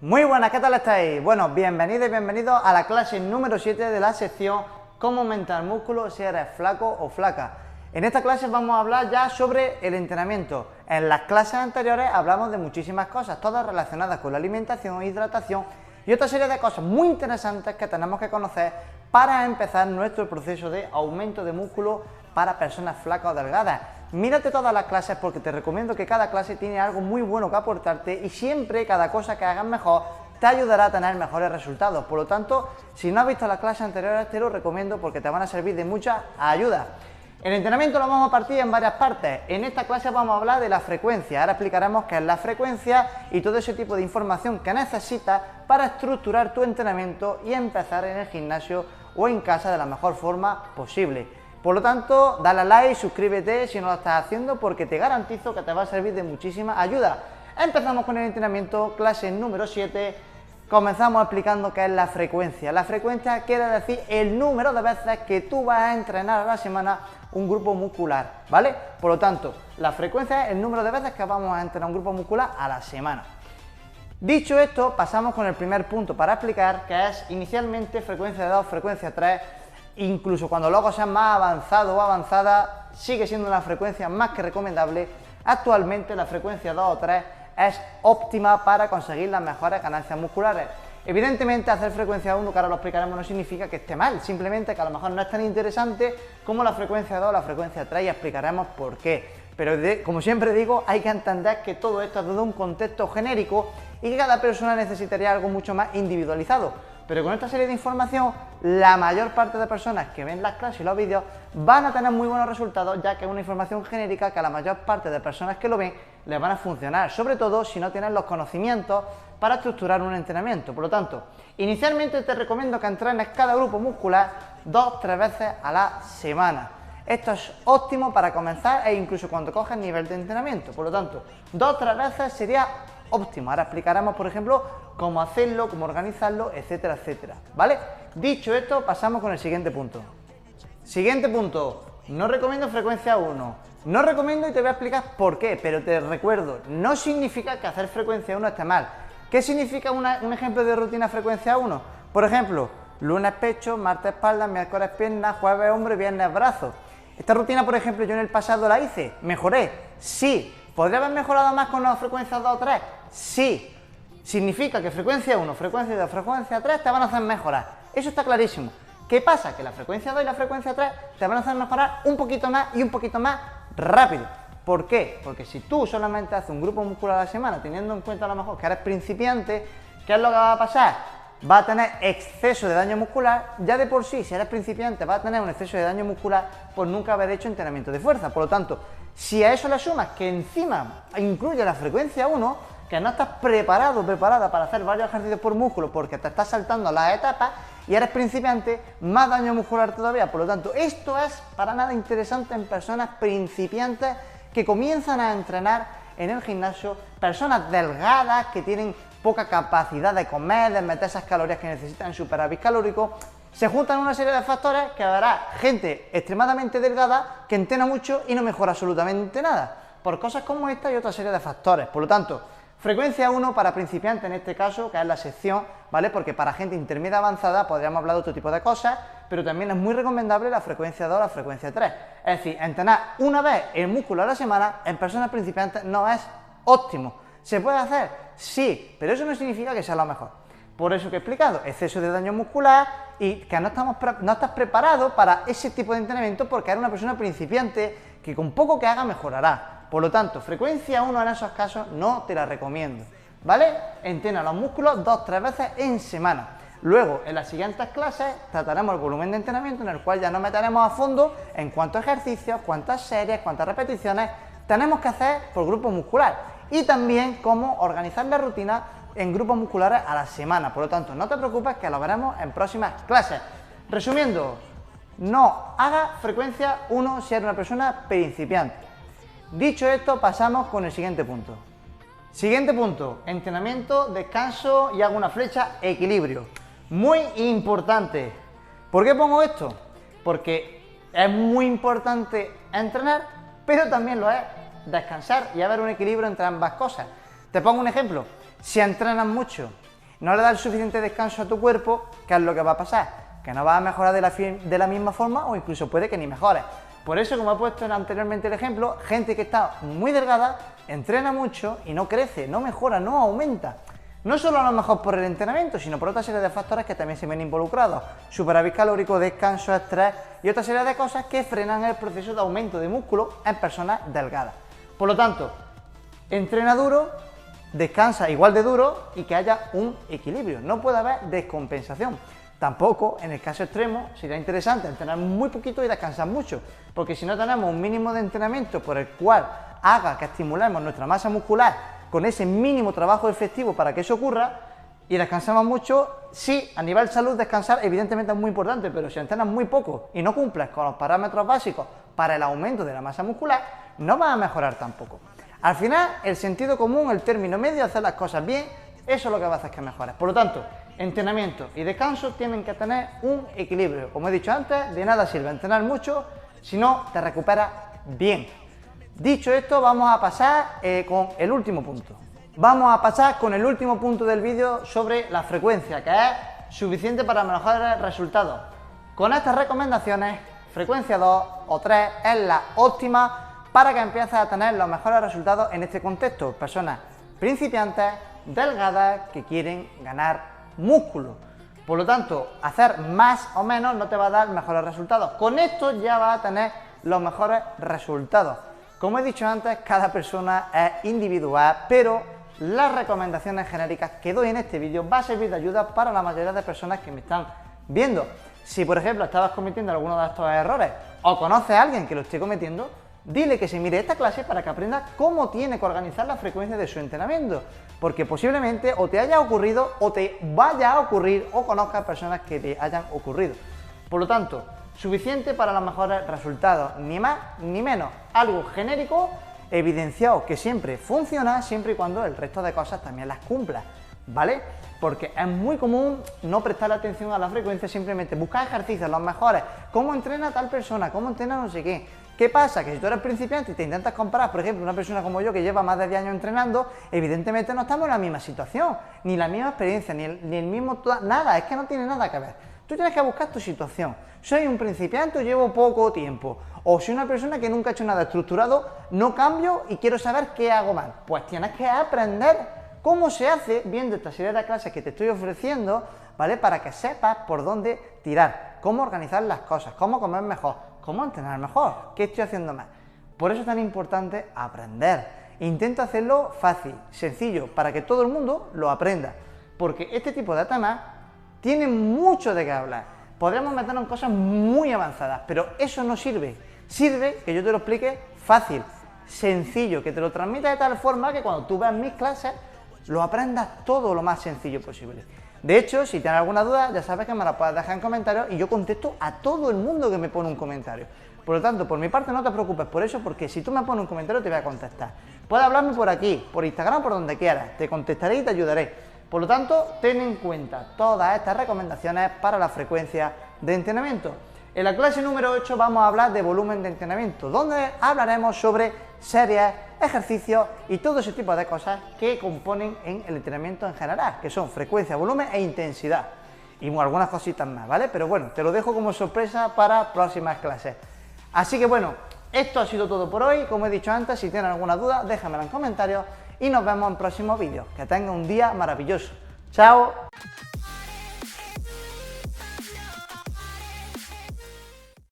Muy buenas, ¿qué tal estáis? Bueno, bienvenidos y bienvenidos a la clase número 7 de la sección Cómo aumentar músculo si eres flaco o flaca. En esta clase vamos a hablar ya sobre el entrenamiento. En las clases anteriores hablamos de muchísimas cosas, todas relacionadas con la alimentación, hidratación y otra serie de cosas muy interesantes que tenemos que conocer para empezar nuestro proceso de aumento de músculo para personas flacas o delgadas. Mírate todas las clases porque te recomiendo que cada clase tiene algo muy bueno que aportarte y siempre cada cosa que hagas mejor te ayudará a tener mejores resultados. Por lo tanto, si no has visto las clases anteriores te lo recomiendo porque te van a servir de mucha ayuda. El entrenamiento lo vamos a partir en varias partes. En esta clase vamos a hablar de la frecuencia. Ahora explicaremos qué es la frecuencia y todo ese tipo de información que necesitas para estructurar tu entrenamiento y empezar en el gimnasio o en casa de la mejor forma posible. Por lo tanto, dale a like, suscríbete si no lo estás haciendo porque te garantizo que te va a servir de muchísima ayuda. Empezamos con el entrenamiento, clase número 7. Comenzamos explicando qué es la frecuencia. La frecuencia quiere decir el número de veces que tú vas a entrenar a la semana un grupo muscular, ¿vale? Por lo tanto, la frecuencia es el número de veces que vamos a entrenar un grupo muscular a la semana. Dicho esto, pasamos con el primer punto para explicar que es inicialmente frecuencia 2, frecuencia 3. Incluso cuando luego seas más avanzado o avanzada, sigue siendo una frecuencia más que recomendable. Actualmente la frecuencia 2 o 3 es óptima para conseguir las mejores ganancias musculares. Evidentemente hacer frecuencia 1, que ahora lo explicaremos, no significa que esté mal, simplemente que a lo mejor no es tan interesante como la frecuencia 2 o la frecuencia 3 y explicaremos por qué. Pero como siempre digo, hay que entender que todo esto es desde un contexto genérico y que cada persona necesitaría algo mucho más individualizado. Pero con esta serie de información, la mayor parte de personas que ven las clases y los vídeos van a tener muy buenos resultados, ya que es una información genérica que a la mayor parte de personas que lo ven les van a funcionar, sobre todo si no tienen los conocimientos para estructurar un entrenamiento. Por lo tanto, inicialmente te recomiendo que entrenes cada grupo muscular 2-3 veces a la semana. Esto es óptimo para comenzar e incluso cuando coges nivel de entrenamiento. Por lo tanto, 2-3 veces sería óptimo. Ahora explicaremos, por ejemplo, cómo hacerlo, cómo organizarlo, etcétera, etcétera, ¿vale? Dicho esto, pasamos con el siguiente punto. Siguiente punto, no recomiendo frecuencia 1. No recomiendo y te voy a explicar por qué, pero te recuerdo, no significa que hacer frecuencia 1 esté mal. ¿Qué significa un ejemplo de rutina frecuencia 1? Por ejemplo, lunes pecho, martes espalda, miércoles piernas, jueves hombro y viernes brazos. Esta rutina, por ejemplo, yo en el pasado la hice, mejoré, sí. ¿Podría haber mejorado más con las frecuencias 2 o 3? Sí. Significa que frecuencia 1, frecuencia 2, frecuencia 3 te van a hacer mejorar. Eso está clarísimo. ¿Qué pasa? Que la frecuencia 2 y la frecuencia 3 te van a hacer mejorar un poquito más y un poquito más rápido. ¿Por qué? Porque si tú solamente haces un grupo muscular a la semana, teniendo en cuenta a lo mejor que eres principiante, ¿qué es lo que va a pasar? Va a tener exceso de daño muscular. Ya de por sí, si eres principiante, va a tener un exceso de daño muscular por nunca haber hecho entrenamiento de fuerza. Por lo tanto, si a eso le sumas que encima incluye la frecuencia 1, que no estás preparado o preparada para hacer varios ejercicios por músculo porque te estás saltando las etapas y eres principiante, más daño muscular todavía. Por lo tanto, esto es para nada interesante en personas principiantes que comienzan a entrenar en el gimnasio, personas delgadas que tienen poca capacidad de comer, de meter esas calorías que necesitan en superávit calórico. Se juntan una serie de factores que habrá gente extremadamente delgada que entrena mucho y no mejora absolutamente nada, por cosas como esta y otra serie de factores. Por lo tanto, frecuencia 1 para principiantes en este caso, que es la sección, ¿vale? Porque para gente intermedia avanzada podríamos hablar de otro tipo de cosas, pero también es muy recomendable la frecuencia 2 o la frecuencia 3. Es decir, entrenar una vez el músculo a la semana en personas principiantes no es óptimo. ¿Se puede hacer? Sí, pero eso no significa que sea lo mejor. Por eso que he explicado, exceso de daño muscular y que no estás preparado para ese tipo de entrenamiento porque eres una persona principiante que con poco que haga mejorará. Por lo tanto, frecuencia 1 en esos casos no te la recomiendo, ¿vale? Entrena los músculos 2-3 veces en semana. Luego, en las siguientes clases, trataremos el volumen de entrenamiento en el cual ya nos meteremos a fondo en cuántos ejercicios, cuántas series, cuántas repeticiones tenemos que hacer por grupo muscular y también cómo organizar la rutina en grupos musculares a la semana. Por lo tanto, no te preocupes que lo veremos en próximas clases. Resumiendo, no hagas frecuencia 1 si eres una persona principiante. Dicho esto, pasamos con el siguiente punto. Siguiente punto, entrenamiento, descanso y hago una flecha, equilibrio. Muy importante. ¿Por qué pongo esto? Porque es muy importante entrenar, pero también lo es descansar y haber un equilibrio entre ambas cosas. Te pongo un ejemplo. Si entrenas mucho no le das el suficiente descanso a tu cuerpo, ¿qué es lo que va a pasar? Que no vas a mejorar de la misma forma o incluso puede que ni mejores. Por eso, como he puesto anteriormente el ejemplo, gente que está muy delgada, entrena mucho y no crece, no mejora, no aumenta. No solo a lo mejor por el entrenamiento, sino por otra serie de factores que también se ven involucrados. Superávit calórico, descanso, estrés y otra serie de cosas que frenan el proceso de aumento de músculo en personas delgadas. Por lo tanto, entrena duro, descansa igual de duro y que haya un equilibrio. No puede haber descompensación. Tampoco, en el caso extremo, sería interesante entrenar muy poquito y descansar mucho, porque si no tenemos un mínimo de entrenamiento por el cual haga que estimulemos nuestra masa muscular con ese mínimo trabajo efectivo para que eso ocurra, y descansamos mucho, sí, a nivel salud descansar evidentemente es muy importante, pero si entrenas muy poco y no cumples con los parámetros básicos para el aumento de la masa muscular, no vas a mejorar tampoco. Al final, el sentido común, el término medio, hacer las cosas bien, eso es lo que va a hacer que mejores. Por lo tanto, entrenamiento y descanso tienen que tener un equilibrio. Como he dicho antes, de nada sirve entrenar mucho si no te recuperas bien. Dicho esto, vamos a pasar con el último punto. Vamos a pasar con el último punto del vídeo sobre la frecuencia, que es suficiente para mejorar resultados. Con estas recomendaciones, frecuencia 2 o 3 es la óptima para que empieces a tener los mejores resultados en este contexto. Personas principiantes, delgadas, que quieren ganar músculo. Por lo tanto, hacer más o menos no te va a dar mejores resultados. Con esto ya vas a tener los mejores resultados. Como he dicho antes, cada persona es individual, pero las recomendaciones genéricas que doy en este vídeo va a servir de ayuda para la mayoría de personas que me están viendo. Si, por ejemplo, estabas cometiendo alguno de estos errores o conoces a alguien que lo esté cometiendo, dile que se mire esta clase para que aprenda cómo tiene que organizar la frecuencia de su entrenamiento, porque posiblemente o te haya ocurrido o te vaya a ocurrir o conozcas personas que te hayan ocurrido. Por lo tanto, suficiente para los mejores resultados, ni más ni menos, algo genérico, evidenciado que siempre funciona, siempre y cuando el resto de cosas también las cumpla, ¿vale? Porque es muy común no prestar atención a la frecuencia, simplemente buscar ejercicios, los mejores, cómo entrena tal persona, cómo entrena no sé qué. ¿Qué pasa? Que si tú eres principiante y te intentas comparar, por ejemplo, una persona como yo que lleva más de 10 años entrenando, evidentemente no estamos en la misma situación, ni la misma experiencia, ni el mismo... nada, es que no tiene nada que ver. Tú tienes que buscar tu situación. Soy un principiante o llevo poco tiempo, o soy una persona que nunca ha hecho nada estructurado, no cambio y quiero saber qué hago mal. Pues tienes que aprender cómo se hace viendo esta serie de clases que te estoy ofreciendo, ¿vale? Para que sepas por dónde tirar, cómo organizar las cosas, cómo comer mejor, cómo entrenar mejor, qué estoy haciendo mal. Por eso es tan importante aprender. Intenta hacerlo fácil, sencillo, para que todo el mundo lo aprenda, porque este tipo de temas tiene mucho de qué hablar. Podríamos meternos en cosas muy avanzadas, pero eso no sirve. Sirve que yo te lo explique fácil, sencillo, que te lo transmita de tal forma que cuando tú veas mis clases lo aprendas todo lo más sencillo posible. De hecho, si tienes alguna duda, ya sabes que me la puedes dejar en comentarios y yo contesto a todo el mundo que me pone un comentario. Por lo tanto, por mi parte no te preocupes por eso, porque si tú me pones un comentario te voy a contestar. Puedes hablarme por aquí, por Instagram, por donde quieras, te contestaré y te ayudaré. Por lo tanto, ten en cuenta todas estas recomendaciones para la frecuencia de entrenamiento. En la clase número 8 vamos a hablar de volumen de entrenamiento, donde hablaremos sobre series, ejercicios y todo ese tipo de cosas que componen en el entrenamiento en general, que son frecuencia, volumen e intensidad. Y algunas cositas más, ¿vale? Pero bueno, te lo dejo como sorpresa para próximas clases. Así que bueno, esto ha sido todo por hoy. Como he dicho antes, si tienes alguna duda, déjamela en comentarios y nos vemos en próximos vídeos. Que tenga un día maravilloso. ¡Chao!